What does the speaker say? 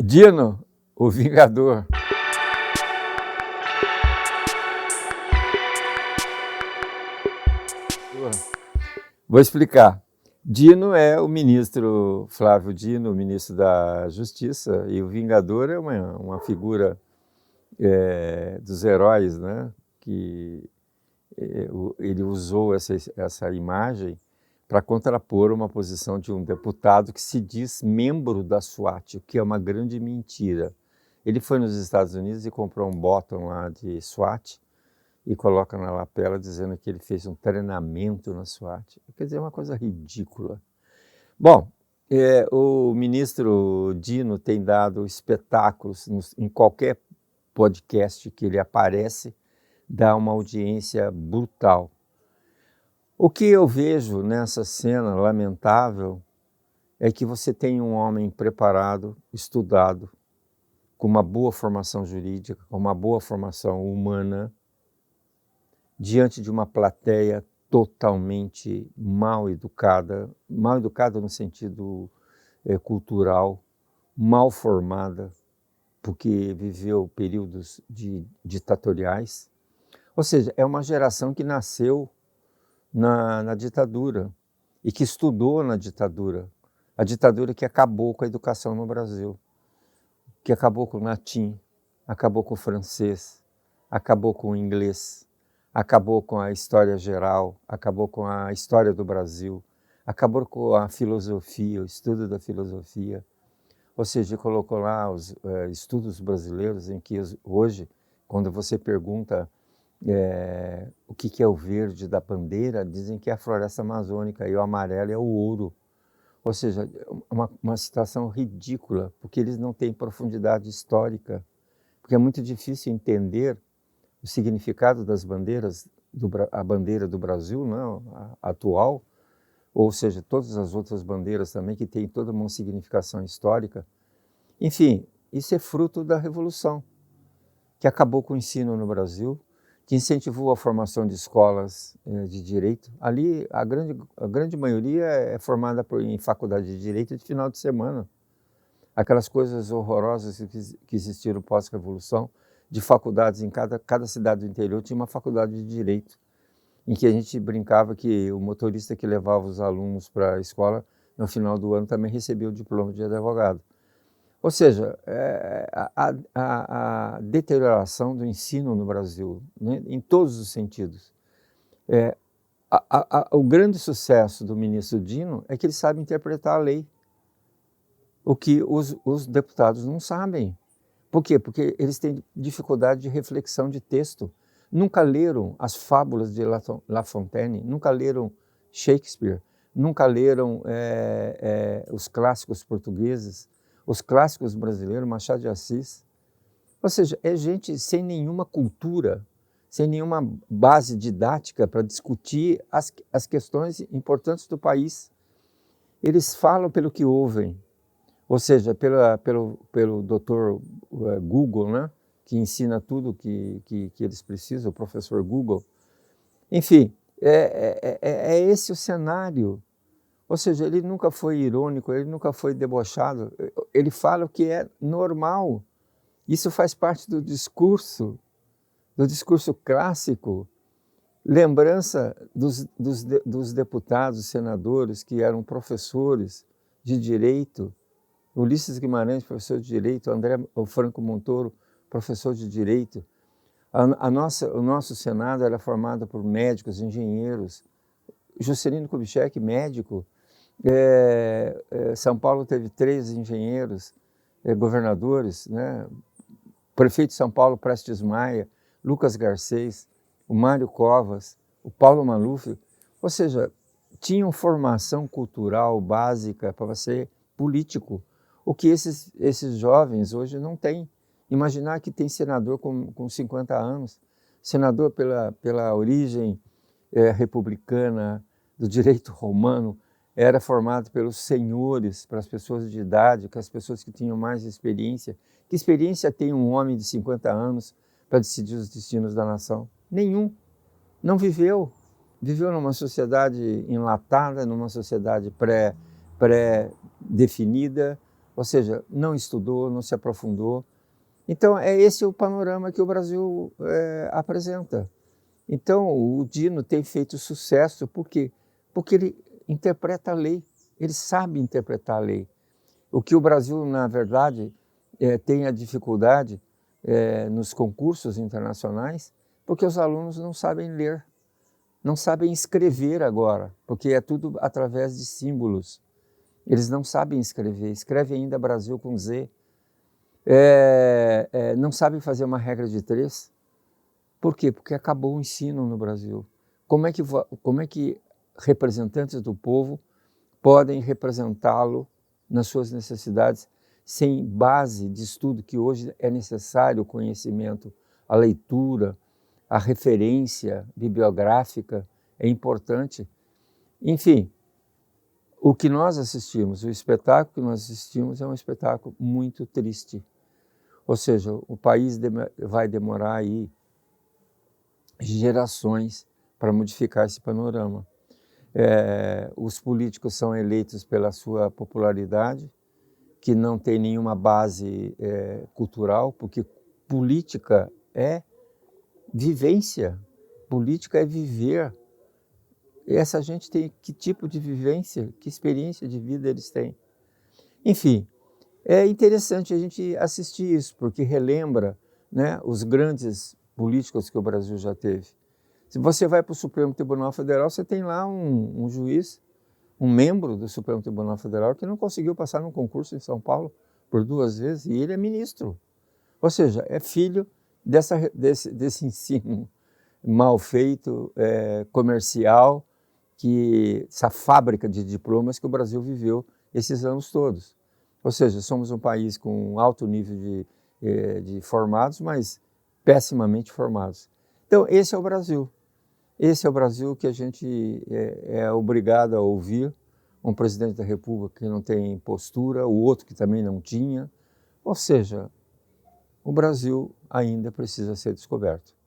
Dino, o Vingador. Vou explicar. Dino é o ministro Flávio Dino, o ministro da Justiça, e o Vingador é uma figura dos heróis, né? Que ele usou essa imagem para contrapor uma posição de um deputado que se diz membro da SWAT, o que é uma grande mentira. Ele foi nos Estados Unidos e comprou um bottom lá de SWAT e coloca na lapela dizendo que ele fez um treinamento na SWAT. Quer dizer, é uma coisa ridícula. Bom, o ministro Dino tem dado espetáculos em qualquer podcast que ele aparece, dá uma audiência brutal. O que eu vejo nessa cena lamentável é que você tem um homem preparado, estudado, com uma boa formação jurídica, com uma boa formação humana, diante de uma plateia totalmente mal educada no sentido cultural, mal formada, porque viveu períodos ditatoriais. Ou seja, é uma geração que nasceu na ditadura e que estudou na ditadura. A ditadura que acabou com a educação no Brasil, que acabou com o latim, acabou com o francês, acabou com o inglês, acabou com a história geral, acabou com a história do Brasil, acabou com a filosofia, o estudo da filosofia. Ou seja, colocou lá os estudos brasileiros em que hoje, quando você pergunta o que é o verde da bandeira, dizem que é a floresta amazônica e o amarelo é o ouro. Ou seja, uma situação ridícula, porque eles não têm profundidade histórica, porque é muito difícil entender o significado das bandeiras, a bandeira do Brasil, não, a atual, ou seja, todas as outras bandeiras também que têm toda uma significação histórica. Enfim, isso é fruto da Revolução, que acabou com o ensino no Brasil, que incentivou a formação de escolas de direito. Ali, a grande maioria é formada em faculdade de direito de final de semana. Aquelas coisas horrorosas que existiram pós-revolução, de faculdades em cada cidade do interior tinha uma faculdade de direito, em que a gente brincava que o motorista que levava os alunos para a escola, no final do ano, também recebia o diploma de advogado. Ou seja, a deterioração do ensino no Brasil, né, em todos os sentidos. O grande sucesso do ministro Dino é que ele sabe interpretar a lei, o que os deputados não sabem. Por quê? Porque eles têm dificuldade de reflexão de texto. Nunca leram as fábulas de La Fontaine, nunca leram Shakespeare, nunca leram os clássicos portugueses, os clássicos brasileiros, Machado de Assis. Ou seja, é gente sem nenhuma cultura, sem nenhuma base didática para discutir as questões importantes do país. Eles falam pelo que ouvem, ou seja, pelo doutor Google, né? Que ensina tudo que eles precisam, o professor Google. Enfim, é esse o cenário. Ou seja, ele nunca foi irônico, ele nunca foi debochado, ele fala o que é normal. Isso faz parte do discurso clássico. Lembrança dos deputados, senadores que eram professores de direito, Ulisses Guimarães, professor de direito, o Franco Montoro, professor de direito. O nosso Senado era formado por médicos, engenheiros. Juscelino Kubitschek, médico. São Paulo teve 3 engenheiros, governadores, né? Prefeito de São Paulo, Prestes Maia, Lucas Garcês, o Mário Covas, o Paulo Maluf. Ou seja, tinham formação cultural básica para ser político, o que esses jovens hoje não têm. Imaginar que tem senador com 50 anos, senador pela origem republicana, do direito romano, era formado pelos senhores, pelas pessoas de idade, que as pessoas que tinham mais experiência. Que experiência tem um homem de 50 anos para decidir os destinos da nação? Nenhum. Não viveu. Viveu numa sociedade enlatada, numa sociedade pré-definida, ou seja, não estudou, não se aprofundou. Então, é esse o panorama que o Brasil apresenta. Então, o Dino tem feito sucesso, por quê? Porque ele interpreta a lei, ele sabe interpretar a lei. O que o Brasil, na verdade, tem a dificuldade nos concursos internacionais, porque os alunos não sabem ler, não sabem escrever agora, porque é tudo através de símbolos. Eles não sabem escrever, escrevem ainda Brasil com Z. Não sabem fazer uma regra de 3. Por quê? Porque acabou o ensino no Brasil. Como é que representantes do povo podem representá-lo nas suas necessidades sem base de estudo, que hoje é necessário o conhecimento, a leitura, a referência bibliográfica é importante. Enfim, o que nós assistimos, o espetáculo que nós assistimos é um espetáculo muito triste. Ou seja, o país vai demorar aí gerações para modificar esse panorama. Os políticos são eleitos pela sua popularidade, que não tem nenhuma base cultural, porque política é vivência, política é viver. E essa gente tem que tipo de vivência, que experiência de vida eles têm? Enfim, é interessante a gente assistir isso, porque relembra, né, os grandes políticos que o Brasil já teve. Se você vai para o Supremo Tribunal Federal, você tem lá um juiz, um membro do Supremo Tribunal Federal que não conseguiu passar num concurso em São Paulo por 2 vezes, e ele é ministro. Ou seja, é filho desse ensino mal feito, comercial, essa fábrica de diplomas que o Brasil viveu esses anos todos. Ou seja, somos um país com um alto nível de formados, mas pessimamente formados. Então, esse é o Brasil. Esse é o Brasil que a gente é obrigado a ouvir. Um presidente da República que não tem postura, o outro que também não tinha. Ou seja, o Brasil ainda precisa ser descoberto.